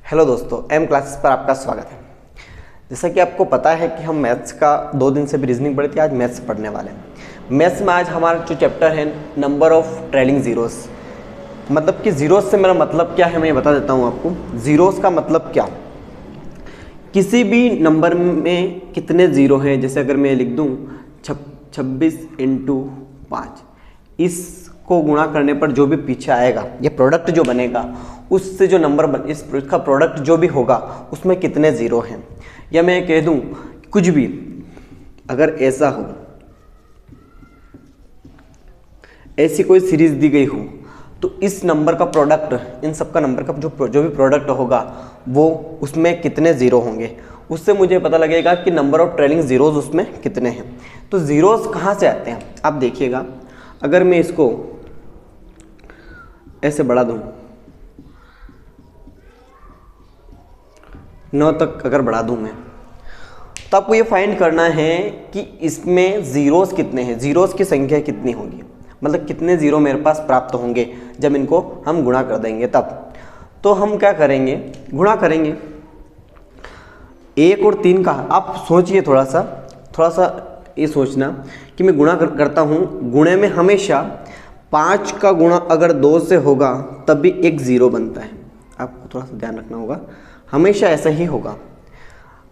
Hello दोस्तों, M classes पर आपका स्वागत है। जैसा कि आपको पता है कि हम मैथ्स का 2 दिन से भी रीजनिंग पढ़ी थी, आज मैथ्स पढ़ने वाले हैं। मैथ्स में आज हमारा जो चैप्टर है नंबर ऑफ ट्रेलिंग जीरोस, मतलब कि जीरोस से मेरा मतलब क्या है मैं बता देता हूँ आपको। जीरोस का मतलब क्या, किसी भी नंबर में कितने ज़ीरो हैं। जैसे अगर मैं लिख दूँ 26 × 5, इसको गुणा करने पर जो भी पीछे आएगा, ये प्रोडक्ट जो बनेगा उससे जो नंबर इसका प्रोडक्ट जो भी होगा उसमें कितने ज़ीरो हैं। या मैं कह दूं कुछ भी अगर ऐसा हो, ऐसी कोई सीरीज दी गई हो तो इस नंबर का प्रोडक्ट, इन सब का नंबर का जो भी प्रोडक्ट होगा वो उसमें कितने ज़ीरो होंगे, उससे मुझे पता लगेगा कि नंबर ऑफ ट्रेलिंग ज़ीरोज़ उसमें कितने हैं। तो ज़ीरोज़ कहाँ से आते हैं आप देखिएगा। अगर मैं इसको ऐसे बढ़ा दूं 9 तक अगर बढ़ा दूं मैं, तो आपको ये फाइंड करना है कि इसमें ज़ीरोज़ कितने हैं, ज़ीरोज़ की संख्या कितनी होगी, मतलब कितने ज़ीरो मेरे पास प्राप्त होंगे जब इनको हम गुणा कर देंगे तब। तो हम क्या करेंगे, गुणा करेंगे 1 और 3 का। आप सोचिए थोड़ा सा ये सोचना कि मैं गुणा करता हूँ, गुणे में हमेशा 5 का गुणा अगर 2 से होगा तब भी एक ज़ीरो बनता है। आपको थोड़ा सा ध्यान रखना होगा, हमेशा ऐसा ही होगा।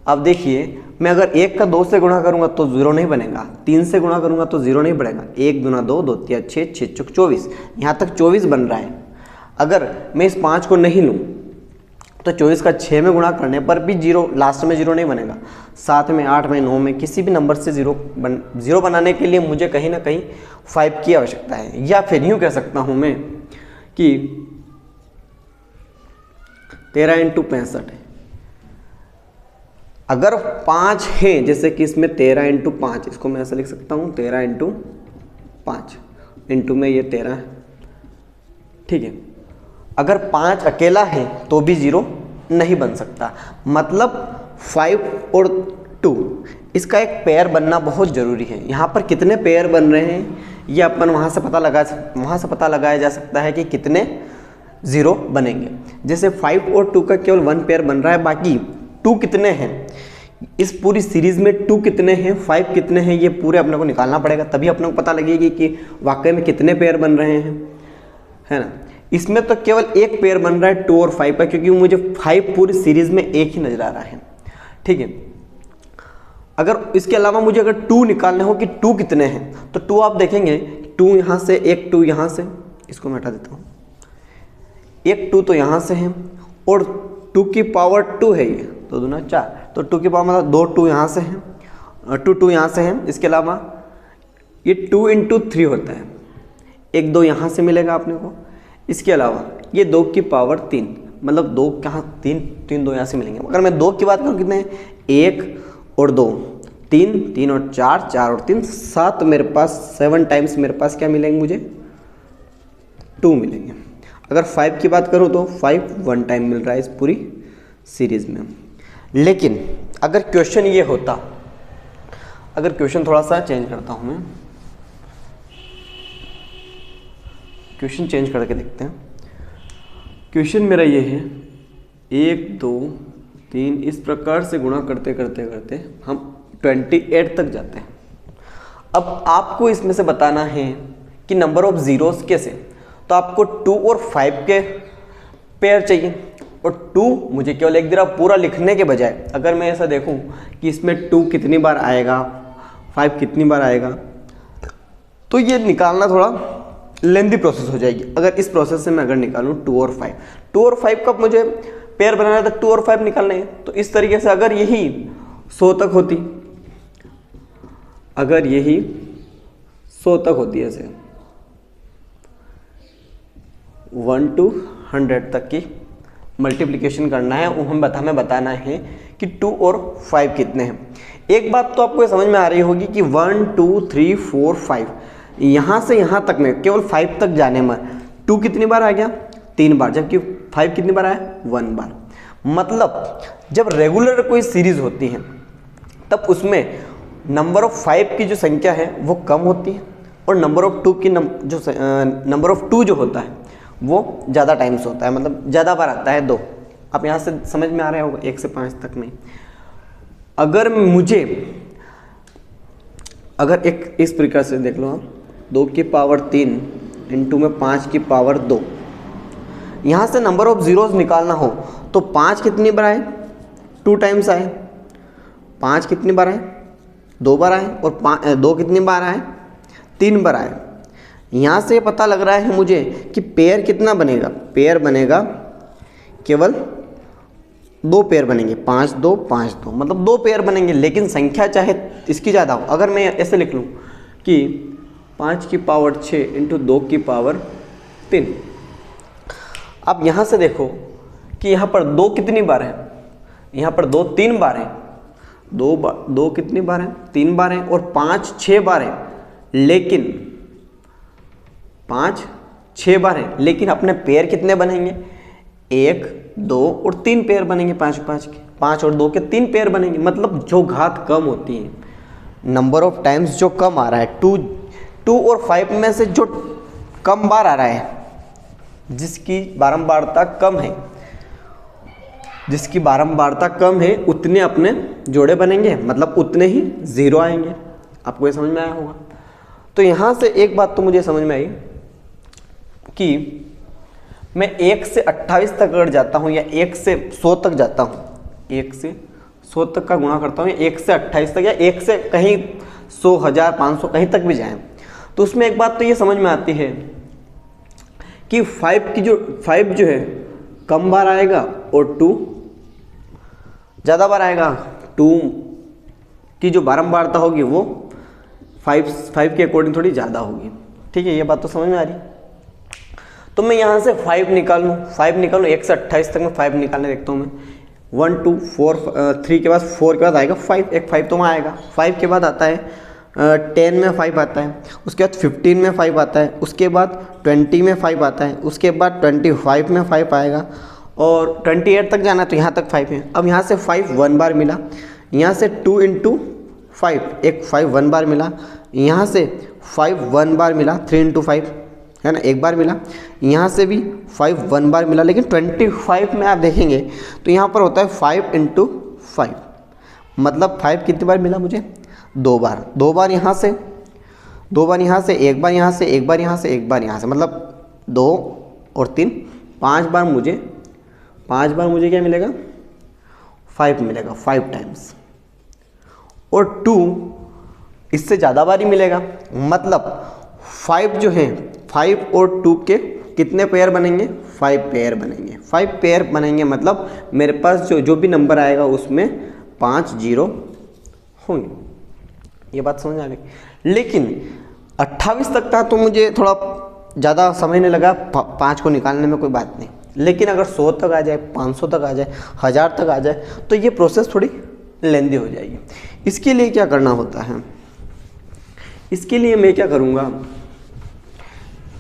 अब देखिए, मैं अगर 1 का 2 से गुणा करूंगा तो ज़ीरो नहीं बनेगा, 3 से गुणा करूंगा तो ज़ीरो नहीं बनेगा। 1 दूना 2, 2 तिया 6, 6 चौक 24, यहाँ तक 24 बन रहा है। अगर मैं इस 5 को नहीं लूँ तो 24 का 6 में गुणा करने पर भी जीरो, लास्ट में जीरो नहीं बनेगा। 7 में, 8 में, 9 में, किसी भी नंबर से जीरो बनाने के लिए मुझे कहीं ना कहीं 5 की आवश्यकता है। या फिर यूँ कह सकता हूँ मैं कि 13 × 65 है। अगर 5 है, जैसे कि इसमें 13 × 5, इसको मैं ऐसा लिख सकता हूँ 13 × 5, इंटू में ये 13 है, ठीक है। अगर 5 अकेला है तो भी ज़ीरो नहीं बन सकता, मतलब 5 और 2 इसका एक पेयर बनना बहुत ज़रूरी है। यहाँ पर कितने पेयर बन रहे हैं ये अपन वहाँ से पता लगाया जा सकता है कि कितने ज़ीरो बनेंगे। जैसे 5 और 2 का केवल 1 पेयर बन रहा है, बाकी 2 कितने हैं इस पूरी सीरीज़ में, 2 कितने हैं, 5 कितने हैं, ये पूरे अपने को निकालना पड़ेगा, तभी अपने को पता लगेगी कि वाकई में कितने पेयर बन रहे हैं, है ना। इसमें तो केवल एक पेयर बन रहा है 2 और 5 का, क्योंकि मुझे 5 पूरी सीरीज़ में एक ही नज़र आ रहा है, ठीक है। अगर इसके अलावा मुझे अगर 2 निकालने हो कि 2 कितने हैं, तो 2 आप देखेंगे 2 यहाँ से, एक 2 यहाँ से, इसको मैं हटा देता हूँ, एक 2 तो यहाँ से है और 2 की पावर 2 है, ये 2 दूना 4, तो 2 की पावर मतलब 2 2 यहाँ से हैं, 2 यहाँ से हैं। इसके अलावा ये 2 × 3 होता है, एक 2 यहाँ से मिलेगा अपने को। इसके अलावा ये 2 की पावर 3, मतलब 2 कहाँ, 3 2 यहाँ से मिलेंगे। अगर मैं 2 की बात करूँ कितने, 1 और 2 3, 3 और 4, 4 और 3 7, मेरे पास 7 टाइम्स मेरे पास क्या मिलेंगे, मुझे 2 मिलेंगे। अगर 5 की बात करूँ तो 5 1 टाइम मिल रहा है इस पूरी सीरीज़ में। लेकिन अगर क्वेश्चन ये होता, अगर क्वेश्चन थोड़ा सा चेंज करता हूँ मैं, क्वेश्चन चेंज करके देखते हैं। क्वेश्चन मेरा ये है 1 2 3, इस प्रकार से गुणा करते करते करते हम 28 तक जाते हैं। अब आपको इसमें से बताना है कि नंबर ऑफ ज़ीरोज़ कैसे, तो आपको 2 और 5 के पेयर चाहिए, और 2 मुझे केवल एक दफ़ा पूरा लिखने के बजाय अगर मैं ऐसा देखूं कि इसमें 2 कितनी बार आएगा, 5 कितनी बार आएगा, तो ये निकालना थोड़ा लेंदी प्रोसेस हो जाएगी। अगर इस प्रोसेस से मैं अगर निकालूं 2 और 5 का मुझे पेयर बनाना है, तो 2 और 5 निकालने हैं। तो इस तरीके से अगर यही 100 तक होती, अगर यही 100 तक होती है, ऐसे 1 to 100 तक की मल्टीप्लिकेशन करना है, हमें बताना है कि 2 और 5 कितने हैं। एक बात तो आपको समझ में आ रही होगी कि 1 2 3 4 5, यहाँ से यहाँ तक में केवल 5 तक जाने में 2 कितनी बार आ गया, 3 बार, जबकि 5 कितनी बार आया, 1 बार। मतलब जब रेगुलर कोई सीरीज होती है तब उसमें नंबर ऑफ 5 की जो संख्या है वो कम होती है, और नंबर ऑफ 2 की नंबर ऑफ 2 जो होता है वो ज़्यादा टाइम्स होता है, मतलब ज़्यादा बार आता है 2। आप यहाँ से समझ में आ रहा होगा 1 से 5 तक में। अगर मुझे अगर एक इस प्रकार से देख लो आप, 2 की पावर 3 इंटू में 5 की पावर 2, यहाँ से नंबर ऑफ जीरोस निकालना हो तो 5 कितनी बार आए, 2 टाइम्स आए, 5 कितनी बार आए, 2 बार आए, और 2 कितनी बार आए, 3 बार आए। यहाँ से पता लग रहा है मुझे कि पेयर कितना बनेगा, पेयर बनेगा केवल 2 पेयर बनेंगे, 5 2 5 2, मतलब 2 पेयर बनेंगे, लेकिन संख्या चाहे इसकी ज़्यादा हो। अगर मैं ऐसे लिख लूँ कि 5 की पावर 6 इंटू 2 की पावर 3, अब यहाँ से देखो कि यहाँ पर 2 कितनी बार है, यहाँ पर 2 3 बार है, 2 कितनी बार है, 3 बार है, और 5 6 बार है, लेकिन 5 6 बार है, लेकिन अपने पेयर कितने बनेंगे, 1 2 और 3 पेयर बनेंगे, 5 5 के, 5 और 2 के 3 पेयर बनेंगे। मतलब जो घात कम होती है, नंबर ऑफ टाइम्स जो कम आ रहा है, 2 और 5 में से जो कम बार आ रहा है, जिसकी बारंबारता कम है, जिसकी बारंबारता कम है, उतने अपने जोड़े बनेंगे, मतलब उतने ही जीरो आएंगे। आपको ये समझ में आया होगा। तो यहाँ से एक बात तो मुझे समझ में आई कि मैं 1 से 28 तक अगर जाता हूँ या 1 से 100 तक जाता हूँ, 1 से 100 तक का गुणा करता हूँ, 1 से 28 तक, या 1 से कहीं 100 1000 500 कहीं तक भी जाएं, तो उसमें एक बात तो ये समझ में आती है कि 5 जो है कम बार आएगा और 2 ज़्यादा बार आएगा। 2 की जो बारंबारता होगी वो 5 के अकॉर्डिंग थोड़ी ज़्यादा होगी। ठीक है, ये बात तो समझ में आ रही। तो मैं यहाँ से 5 निकालूँ, 1 से 28 तक मैं 5 निकालने देखता हूँ मैं। 1 2 4 3 के बाद 4 के बाद आएगा 5, एक 5 तो वहाँ आएगा। 5 के बाद आता है 10 में 5 आता है, उसके बाद 15 में 5 आता है, उसके बाद 20 में 5 आता है, उसके बाद 25 में 5 आएगा, और 28 तक जाना है तो यहाँ तक 5 है। अब यहाँ से 5 1 बार मिला, यहाँ से 2 इंटू 5 एक 5 1 बार मिला, यहाँ से 5 1 बार मिला, 3 इंटू 5 है ना, 1 बार मिला, यहाँ से भी 5 1 बार मिला, लेकिन 25 में आप देखेंगे तो यहाँ पर होता है 5 इंटू 5, मतलब 5 कितनी बार मिला मुझे, 2 बार। 2 बार यहाँ से, 2 बार यहाँ से, 1 बार यहाँ से, 1 बार यहाँ से, 1 बार यहाँ से, मतलब 2 और 3 5 बार मुझे क्या मिलेगा, 5 मिलेगा, 5 टाइम्स। और 2 इससे ज़्यादा बार ही मिलेगा, मतलब 5 जो है, 5 और 2 के कितने पेयर बनेंगे, 5 पेयर बनेंगे। 5 पेयर बनेंगे मतलब मेरे पास जो भी नंबर आएगा उसमें 5 जीरो होंगे। ये बात समझ आ गई। लेकिन 28 तक था तो मुझे थोड़ा ज़्यादा समय नहीं लगा 5 को निकालने में, कोई बात नहीं। लेकिन अगर 100 तक आ जाए, 500 तक आ जाए, 1000 तक आ जाए, तो ये प्रोसेस थोड़ी लेंदी हो जाएगी। इसके लिए क्या करना होता है, इसके लिए मैं क्या करूँगा,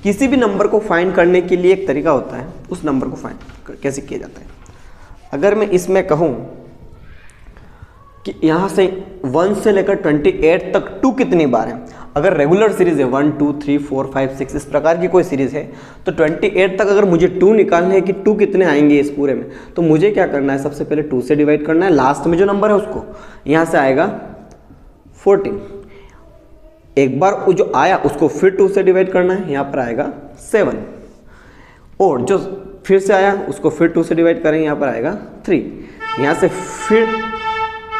किसी भी नंबर को फाइंड करने के लिए एक तरीका होता है, उस नंबर को फाइंड कैसे किया जाता है। अगर मैं इसमें कहूँ कि यहाँ से 1 से लेकर 28 तक 2 कितनी बार है, अगर रेगुलर सीरीज़ है 1 2 3 4 5 6 इस प्रकार की कोई सीरीज़ है, तो 28 तक अगर मुझे 2 निकालने हैं कि 2 कितने आएंगे इस पूरे में, तो मुझे क्या करना है, सबसे पहले 2 से डिवाइड करना है, लास्ट में जो नंबर है उसको, यहाँ से आएगा 14, एक बार जो आया उसको फिर 2 से डिवाइड करना है, यहाँ पर आएगा 7, और जो फिर से आया उसको फिर 2 से डिवाइड करेंगे, यहाँ पर आएगा 3, यहाँ से फिर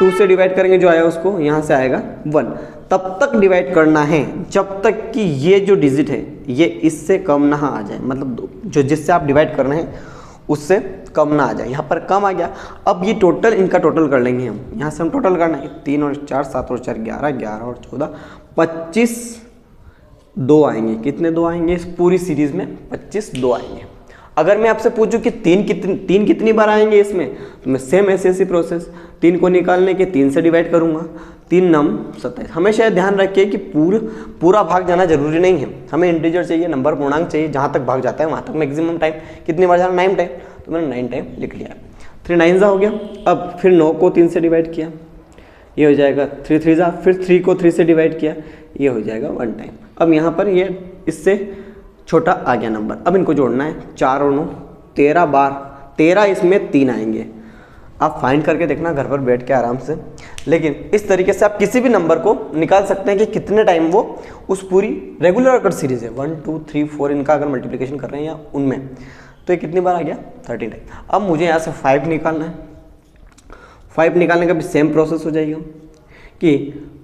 2 से डिवाइड करेंगे जो आया उसको, यहाँ से आएगा 1। तब तक डिवाइड करना है जब तक कि ये जो डिजिट है ये इससे कम ना आ जाए, मतलब जो जिससे आप डिवाइड कर रहे हैं उससे कम ना आ जाए। यहाँ पर कम आ गया, अब ये टोटल, इनका टोटल कर लेंगे हम। यहाँ से हम टोटल करना है, 3 और 4 7 और 4 11, 11 और 14 25 2 आएंगे। कितने 2 आएंगे इस पूरी सीरीज़ में, 25 2 आएंगे। अगर मैं आपसे पूछूं कि 3 कितनी बार आएंगे इसमें, तो मैं सेम ऐसी प्रोसेस, 3 को निकालने के 3 से डिवाइड करूंगा, 3 9 27। हमेशा यह ध्यान रखिए कि पूरा भाग जाना जरूरी नहीं है, हमें इंटीजर चाहिए, नंबर पूर्णांक चाहिए, जहाँ तक भाग जाता है वहाँ तक मैक्सिमम टाइम कितनी बार जाना, 9 टाइम, तो मैंने 9 टाइम लिख लिया। 3 9 हो गया। अब फिर 9 को 3 से डिवाइड किया, ये हो जाएगा 3 3 फिर 3 को 3 से डिवाइड किया, ये हो जाएगा 1 टाइम। अब यहाँ पर ये इससे छोटा आ गया नंबर। अब इनको जोड़ना है, 4 और 9 13 बार 13 इसमें 3 आएंगे। आप फाइंड करके देखना घर पर बैठ के आराम से। लेकिन इस तरीके से आप किसी भी नंबर को निकाल सकते हैं कि कितने टाइम वो उस पूरी रेगुलर अगर सीरीज है 1 2 3 4 इनका अगर मल्टीप्लिकेशन कर रहे हैं या उनमें, तो ये कितनी बार आ गया 13 टाइम। अब मुझे यहाँ से 5 निकालना है। 5 निकालने का भी सेम प्रोसेस हो जाएगा कि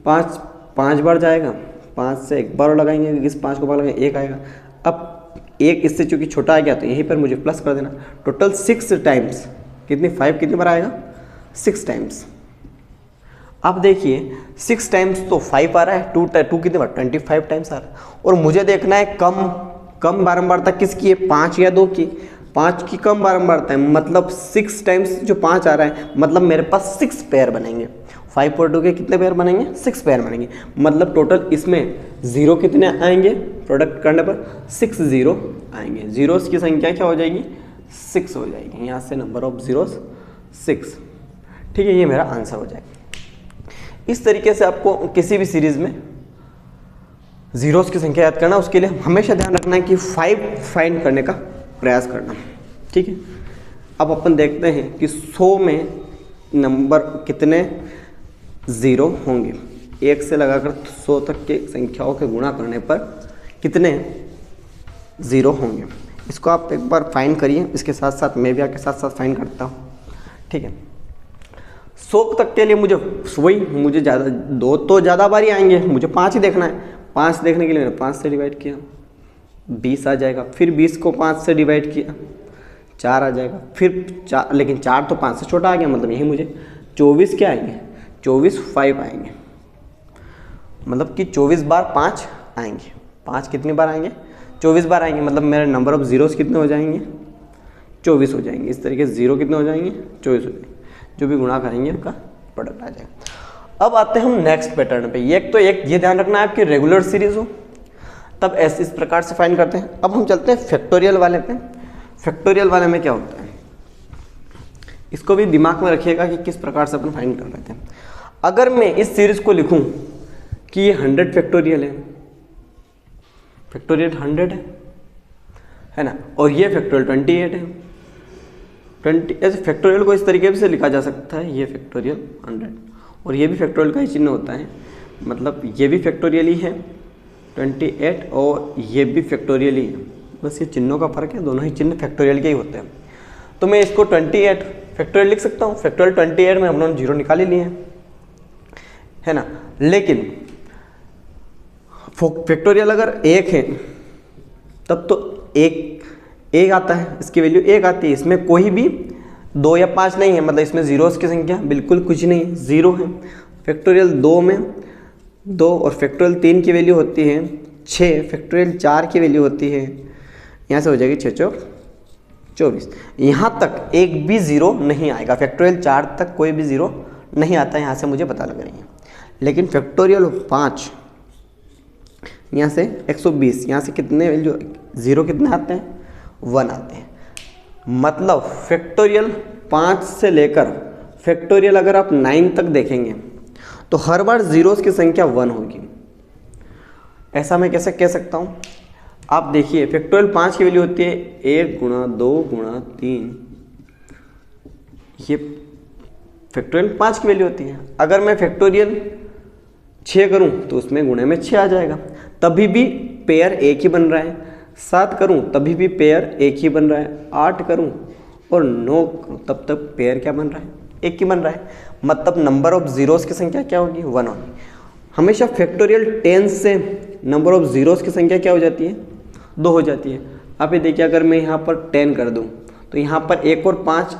5 बार जाएगा, 5 से एक बार और लगाएंगे, इस 5 को बार लगाएंगे 1 आएगा। अब 1 इससे चूँकि छोटा आ गया तो यहीं पर मुझे प्लस कर देना। टोटल 6 टाइम्स कितनी 5 कितनी बार आएगा 6 टाइम्स। अब देखिए 6 टाइम्स तो 5 आ रहा है, 2 कितने बार 25 टाइम्स आ रहा है। और मुझे देखना है कम बारंबारता किसकी है, 5 या 2 की। 5 की कम बारंबारता है, मतलब 6 टाइम्स जो 5 आ रहा है, मतलब मेरे पास 6 पेयर बनेंगे। 5 और 2 के कितने पेयर बनेंगे 6 पेयर बनेंगे। मतलब टोटल इसमें 0 कितने आएंगे, प्रोडक्ट करने पर 6 0 आएंगे। जीरोस की संख्या क्या हो जाएगी 6 हो जाएगी। यहाँ से नंबर ऑफ जीरोस 6। ठीक है, ये मेरा आंसर हो जाएगा। इस तरीके से आपको किसी भी सीरीज में जीरोस की संख्या याद करना, उसके लिए हमेशा ध्यान रखना है कि 5 फाइंड करने का प्रयास करना। ठीक है, अब अपन देखते हैं कि 100 में नंबर कितने ज़ीरो होंगे। 1 से लगाकर 100 तक के संख्याओं के गुणा करने पर कितने ज़ीरो होंगे। इसको आप एक बार फाइंड करिए, इसके साथ साथ मैं भी आपके साथ साथ फाइंड करता हूँ। ठीक है, 100 तक के लिए मुझे ज़्यादा 2 तो ज़्यादा बार ही आएंगे, मुझे 5 ही देखना है। 5 देखने के लिए मैंने 5 से डिवाइड किया 20 आ जाएगा। फिर 20 को 5 से डिवाइड किया 4 आ जाएगा। फिर 4, लेकिन 4 तो 5 से छोटा आ गया, मतलब यही मुझे 24 क्या आएंगे 24 5 आएंगे। मतलब कि 24 बार 5 आएंगे। 5 कितनी बार आएंगे 24 बार आएंगे। मतलब मेरे नंबर ऑफ जीरोस कितने हो जाएंगे 24 हो जाएंगे। इस तरीके से 0 कितने हो जाएंगे 24 हो जाएंगे। जो भी गुणा करेंगे उनका प्रोडक्ट आ जाएगा। अब आते हैं हम नेक्स्ट पैटर्न पे। ये ध्यान रखना है आपकी रेगुलर सीरीज हो तब ऐसे इस प्रकार से फाइंड करते हैं। अब हम चलते हैं फैक्टोरियल वाले पे। फैक्टोरियल वाले में क्या होता है, इसको भी दिमाग में रखिएगा कि किस प्रकार से अपन फाइंड कर रहे थे। अगर मैं इस सीरीज को लिखूं कि ये 100 फैक्टोरियल है, फैक्टोरियल 100 है ना, और ये फैक्टोरियल 28 है। 20 ऐसे फैक्टोरियल को इस तरीके से लिखा जा सकता है, ये फैक्टोरियल 100 और ये भी फैक्टोरियल का ही चिन्ह होता है। मतलब ये भी फैक्टोरियल ही है 28 और ये भी फैक्टोरियल ही है, बस ये चिन्हों का फर्क है। दोनों ही चिन्ह फैक्टोरियल के ही होते हैं। तो मैं इसको 28 फैक्टोरियल लिख सकता हूँ। फैक्टोरियल 28 में हम लोगों ने 0 निकाल ही लिए हैं, है ना। लेकिन फैक्टोरियल अगर 1 है तब तो 1 आता है, इसकी वैल्यू 1 आती है। इसमें कोई भी 2 या 5 नहीं है, मतलब इसमें जीरोस की संख्या बिल्कुल कुछ नहीं है, 0 है। फैक्टोरियल 2 में 2 और फैक्टोरियल 3 की वैल्यू होती है 6, फैक्टोरियल 4 की वैल्यू होती है, यहाँ से हो जाएगी 6 चौक 24। यहाँ तक एक भी 0 नहीं आएगा। फैक्टोरियल 4 तक कोई भी 0 नहीं आता है, यहाँ से मुझे पता लग रही है। लेकिन फैक्टोरियल 5 यहाँ से 120, यहाँ से कितने वैल्यू 0 कितने आते हैं 1 आते हैं। मतलब फैक्टोरियल 5 से लेकर फैक्टोरियल अगर आप 9 तक देखेंगे तो हर बार जीरोस की संख्या 1 होगी। ऐसा मैं कैसे कह सकता हूँ, आप देखिए फैक्टोरियल 5 की वैल्यू होती है 1 गुणा 2 गुणा 3, ये फैक्टोरियल 5 की वैल्यू होती है। अगर मैं फैक्टोरियल 6 करूँ तो उसमें गुणे में 6 आ जाएगा, तभी भी पेयर एक ही बन रहा है। 7 करूँ तभी भी पेयर एक ही बन रहा है। 8 करूँ और 9 करूँ तब तक पेयर क्या बन रहा है, एक ही बन रहा है। मतलब नंबर ऑफ जीरोस की संख्या क्या होगी 1 होगी। हमेशा फैक्टोरियल 10 से नंबर ऑफ जीरोस की संख्या क्या हो जाती है 2 हो जाती है। आप ये देखिए, अगर मैं यहाँ पर 10 कर दूँ तो यहाँ पर 1 और 5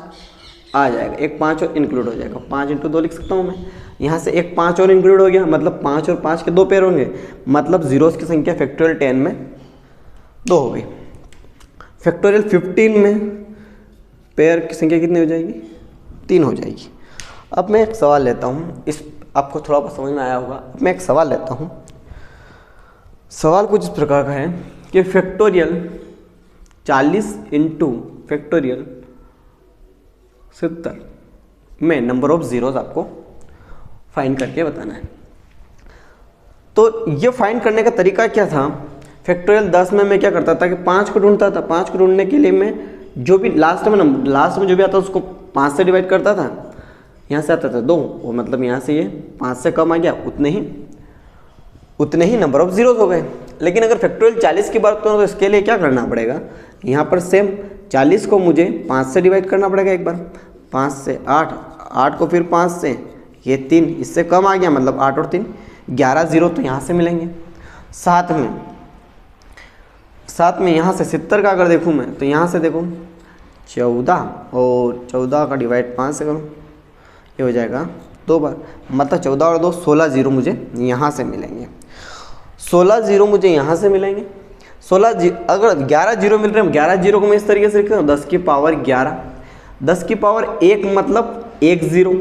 आ जाएगा, एक 5 और इंक्लूड हो जाएगा। 5 × 2 लिख सकता हूँ मैं। यहाँ से एक 5 और इंक्लूड हो गया, मतलब 5 और 5 के 2 पेयर होंगे। मतलब जीरोस की संख्या फैक्टोरियल 10 में 2 हो गई। फैक्टोरियल 15 में पेयर की संख्या कितनी हो जाएगी 3 हो जाएगी। अब मैं एक सवाल लेता हूँ, इस आपको थोड़ा बहुत समझ में आया होगा। अब मैं एक सवाल लेता हूँ। सवाल कुछ इस प्रकार का है कि फैक्टोरियल 40 × फैक्टोरियल 70 में नंबर ऑफ जीरोस आपको फाइंड करके बताना है। तो ये फाइंड करने का तरीका क्या था, फैक्टोरियल 10 में मैं क्या करता था कि 5 को ढूंढता था। 5 को ढूंढने के लिए मैं जो भी लास्ट में जो भी आता उसको 5 से डिवाइड करता था, यहाँ से आता था 2, वो मतलब यहाँ से ये 5 से कम आ गया, उतने ही नंबर ऑफ जीरोस हो गए। लेकिन अगर फैक्टोरियल 40 की बात करूँ तो इसके लिए क्या करना पड़ेगा, यहाँ पर सेम 40 को मुझे 5 से डिवाइड करना पड़ेगा एक बार, 5 से 8, 8 को फिर 5 से, ये 3 इससे कम आ गया, मतलब 8 और 3 11 जीरो तो यहाँ से मिलेंगे। साथ में यहाँ से 70 का अगर देखूँ मैं तो यहाँ से देखो 14 और 14 का डिवाइड 5 से करूँ, ये हो जाएगा 2 बार, मतलब 14 और 2 16 जीरो मुझे यहाँ से मिलेंगे। 16 जीरो मुझे यहाँ से मिलेंगे। अगर 11 जीरो मिल रहे हैं, 11 जीरो को मैं इस तरीके से लिखता हूँ 10 की पावर 11, 10 की पावर 1 मतलब 1 जीरो,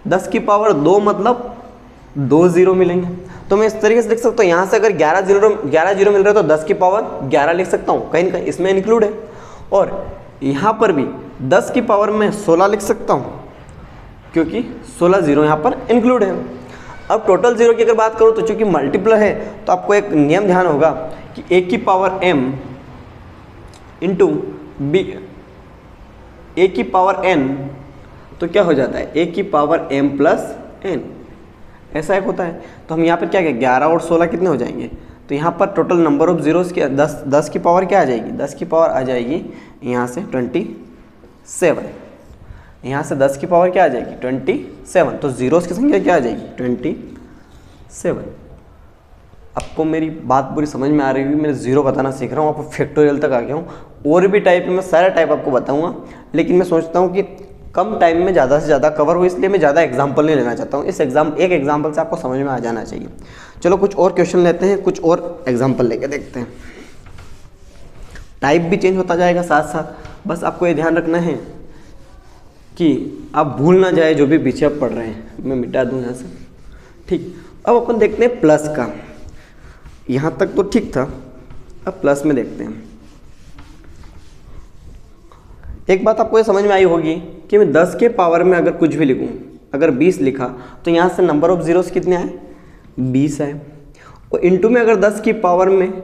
10 की पावर 2 मतलब 2 जीरो मिलेंगे। तो मैं इस तरीके से लिख सकता हूँ, यहाँ से अगर 11 जीरो मिल रहे हैं तो 10 की पावर 11 लिख सकता हूँ, कहीं ना कहीं इसमें इंक्लूड है। और यहाँ पर भी 10 की पावर में 16 लिख सकता हूँ, क्योंकि 16 जीरो यहाँ पर इंक्लूड है। अब टोटल जीरो की अगर बात करूँ तो चूंकि मल्टीप्लर है तो आपको एक नियम ध्यान होगा कि a की power m into b, a की पावर n, तो क्या हो जाता है a की पावर m प्लस n, ऐसा एक होता है। तो हम यहाँ पर क्या कहें, 11 और 16 कितने हो जाएंगे, तो यहाँ पर टोटल नंबर ऑफ जीरोस की 10 की पावर क्या आ जाएगी, 10 की पावर आ जाएगी यहाँ से 27, यहाँ से 10 की पावर क्या आ जाएगी 27, तो जीरोस की संख्या क्या आ जाएगी 27। आपको मेरी बात पूरी समझ में आ रही होगी, मैं जीरो बताना सीख रहा हूँ, आपको फैक्टोरियल तक आ गया हूँ। और भी टाइप में मैं सारा टाइप आपको बताऊँगा, लेकिन मैं सोचता हूँ कि कम टाइम में ज़्यादा से ज़्यादा कवर हो, इसलिए मैं ज़्यादा एग्जाम्पल नहीं लेना चाहता हूँ। एक एग्जाम्पल से आपको समझ में आ जाना चाहिए। चलो कुछ और क्वेश्चन लेते हैं, कुछ और एग्जाम्पल लेके देखते हैं। टाइप भी चेंज होता जाएगा साथ साथ, बस आपको ये ध्यान रखना है कि आप भूल ना जाए जो भी पीछे आप पढ़ रहे हैं। मैं मिटा दूं यहाँ से, ठीक। अब अपन देखते हैं प्लस का, यहाँ तक तो ठीक था, अब प्लस में देखते हैं। एक बात आपको ये समझ में आई होगी कि मैं 10 के पावर में अगर कुछ भी लिखूं, अगर 20 लिखा तो यहाँ से नंबर ऑफ जीरोस कितने आए, 20 आए। और इंटू में अगर 10 की पावर में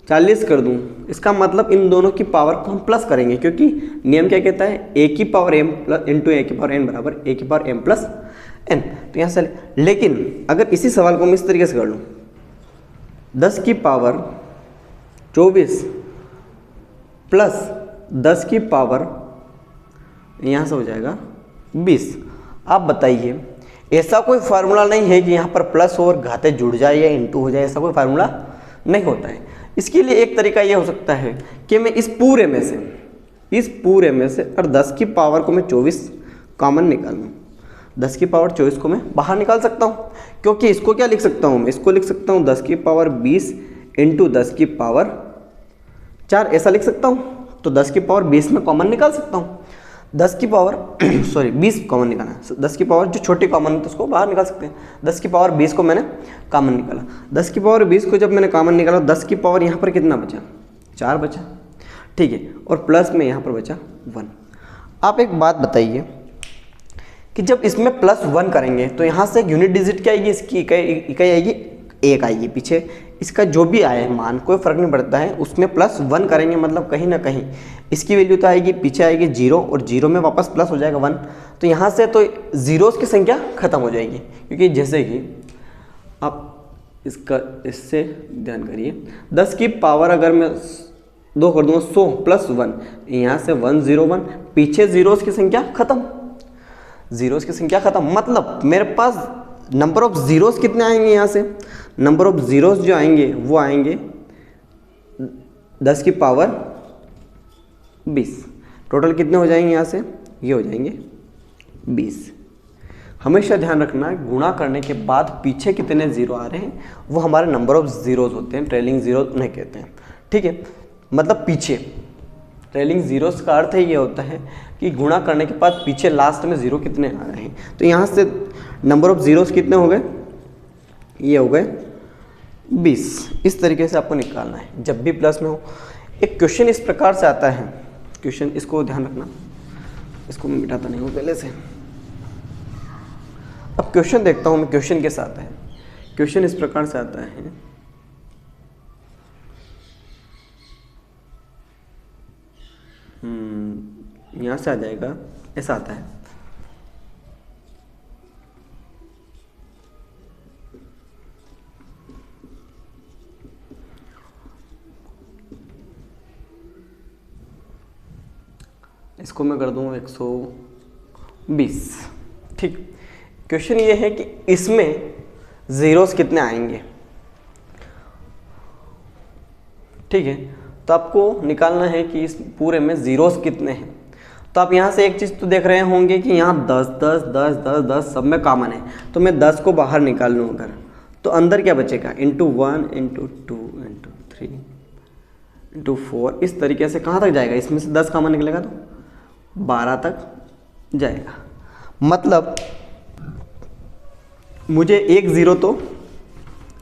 40 कर दूं, इसका मतलब इन दोनों की पावर को हम प्लस करेंगे, क्योंकि नियम क्या कहता है, a की power m plus into a की पावर n बराबर a की पावर m प्लस n। तो यहाँ से, लेकिन अगर इसी सवाल को मैं इस तरीके से कर लूँ, 10 की पावर 24 प्लस 10 की पावर यहाँ से हो जाएगा 20। आप बताइए, ऐसा कोई फार्मूला नहीं है कि यहाँ पर प्लस और घाते जुड़ जाए या इंटू हो जाए, ऐसा कोई फार्मूला नहीं होता है। इसके लिए एक तरीका ये हो सकता है कि मैं इस पूरे में से और 10 की पावर को मैं 24 कॉमन निकालूँ, 10 की पावर 24 को मैं बाहर निकाल सकता हूँ, क्योंकि इसको क्या लिख सकता हूँ मैं, इसको लिख सकता हूँ 10 की पावर 20 इंटू 10 की पावर 4, ऐसा लिख सकता हूँ। तो 10 की पावर 20 में कॉमन निकाल सकता हूँ, 10 की पावर 20 कॉमन निकालना है, 10 की पावर जो छोटी कॉमन है तो उसको बाहर निकाल सकते हैं। 10 की पावर 20 को मैंने कॉमन निकाला, 10 की पावर 20 को जब मैंने कॉमन निकाला, 10 की पावर यहाँ पर कितना बचा, 4 बचा, ठीक है। और प्लस में यहाँ पर बचा 1। आप एक बात बताइए कि जब इसमें प्लस 1 करेंगे तो यहाँ से एक यूनिट डिजिट क्या आएगी, इसकी इकाई आएगी 1 आएगी, पीछे इसका जो भी आए मान कोई फर्क नहीं पड़ता है, उसमें प्लस 1 करेंगे, मतलब कहीं ना कहीं इसकी वैल्यू तो आएगी, पीछे आएगी 0 और 0 में वापस प्लस हो जाएगा 1। तो यहाँ से तो जीरोस की संख्या खत्म हो जाएगी, क्योंकि जैसे कि आप इससे ध्यान करिए, 10 की पावर अगर मैं 2 कर दूँगा 100 प्लस 1, यहाँ से 101, पीछे जीरोस की संख्या खत्म, जीरोस की संख्या खत्म, मतलब मेरे पास नंबर ऑफ जीरोस कितने आएंगे, यहाँ से नंबर ऑफ जीरोस जो आएंगे वो आएंगे 10 की पावर 20। टोटल कितने हो जाएंगे यहाँ से, ये हो जाएंगे 20। हमेशा ध्यान रखना है, गुणा करने के बाद पीछे कितने जीरो आ रहे हैं वो हमारे नंबर ऑफ जीरोस होते हैं, ट्रेलिंग जीरो उन्हें कहते हैं, ठीक है। मतलब पीछे ट्रेलिंग जीरोस का अर्थ है ये होता है कि गुणा करने के बाद पीछे लास्ट में जीरो कितने आ रहे हैं। तो यहाँ से नंबर ऑफ जीरोस कितने हो गए, ये हो गए 20। इस तरीके से आपको निकालना है जब भी प्लस में हो। एक क्वेश्चन इस प्रकार से आता है, क्वेश्चन इसको ध्यान रखना, इसको मैं मिटाता नहीं हूँ पहले से। अब क्वेश्चन देखता हूँ मैं, क्वेश्चन कैसा आता है। क्वेश्चन इस प्रकार से आता है, यहाँ से आ जाएगा, ऐसा आता है। इसको मैं कर दूँ 120। ठीक, क्वेश्चन ये है कि इसमें ज़ीरोस कितने आएंगे। ठीक है, तो आपको निकालना है कि इस पूरे में ज़ीरोस कितने हैं। तो आप यहाँ से एक चीज़ तो देख रहे होंगे कि यहाँ 10 10 10 10 10 सब में कॉमन है, तो मैं 10 को बाहर निकाल लूँ अगर, तो अंदर क्या बचेगा, इंटू 1 इंटू 2 इंटू 3 इंटू 4, इस तरीके से कहाँ तक जाएगा, इसमें से 10 कॉमन निकलेगा तो 12 तक जाएगा। मतलब मुझे एक ज़ीरो तो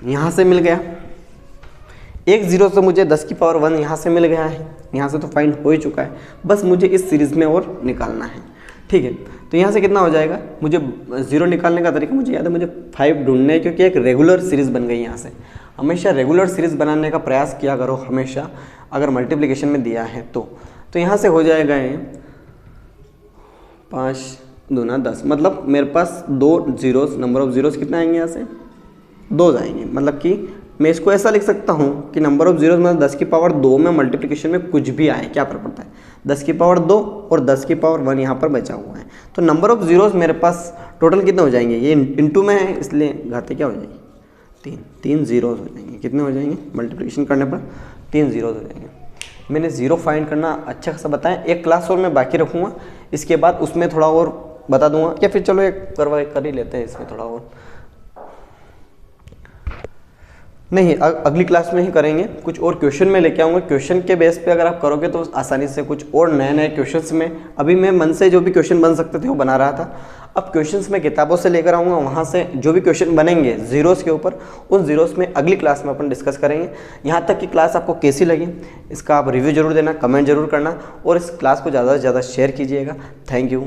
यहाँ से मिल गया, एक ज़ीरो से मुझे 10 की पावर 1 यहाँ से मिल गया है, यहाँ से तो फाइंड हो ही चुका है, बस मुझे इस सीरीज़ में और निकालना है। ठीक है, तो यहाँ से कितना हो जाएगा, मुझे ज़ीरो निकालने का तरीका मुझे याद है, मुझे 5 ढूंढने है, क्योंकि एक रेगुलर सीरीज़ बन गई यहाँ से। हमेशा रेगुलर सीरीज़ बनाने का प्रयास किया करो हमेशा, अगर मल्टीप्लिकेशन में दिया है तो यहाँ से हो जाएगा 5 दूना 10, मतलब मेरे पास 2 ज़ीरोस, नंबर ऑफ़ ज़ीरोस कितने आएंगे, यहाँ से 2 आएंगे। मतलब कि मैं इसको ऐसा लिख सकता हूँ कि नंबर ऑफ़ ज़ीरोस मतलब 10 की पावर 2 में मल्टीप्लिकेशन में कुछ भी आए, क्या फर्क पड़ता है, 10 की पावर 2 और 10 की पावर 1 यहाँ पर बचा हुआ है। तो नंबर ऑफ़ ज़ीरोस मेरे पास टोटल कितने हो जाएंगे, ये इंटू में है इसलिए घाते क्या हो जाएंगे, 3 ज़ीरोस हो जाएंगे। कितने हो जाएंगे मल्टीप्लिकेशन करने पर, 3 ज़ीरोस हो जाएंगे। मैंने ज़ीरो फाइंड करना अच्छा खासा बताया, एक क्लास और मैं बाकी रखूँगा, इसके बाद उसमें थोड़ा और बता दूंगा, या फिर चलो एक कर ही लेते हैं इसमें थोड़ा और, नहीं अगली क्लास में ही करेंगे। कुछ और क्वेश्चन में लेके आऊँगा, क्वेश्चन के बेस पे अगर आप करोगे तो आसानी से कुछ और नए नए क्वेश्चंस में, अभी मैं मन से जो भी क्वेश्चन बन सकते थे वो बना रहा था, अब क्वेश्चंस में किताबों से लेकर आऊँगा, वहाँ से जो भी क्वेश्चन बनेंगे ज़ीरोस के ऊपर, उन ज़ीरोस में अगली क्लास में अपन डिस्कस करेंगे। यहाँ तक की क्लास आपको कैसी लगी इसका आप रिव्यू जरूर देना, कमेंट जरूर करना, और इस क्लास को ज़्यादा से ज़्यादा शेयर कीजिएगा। Thank you.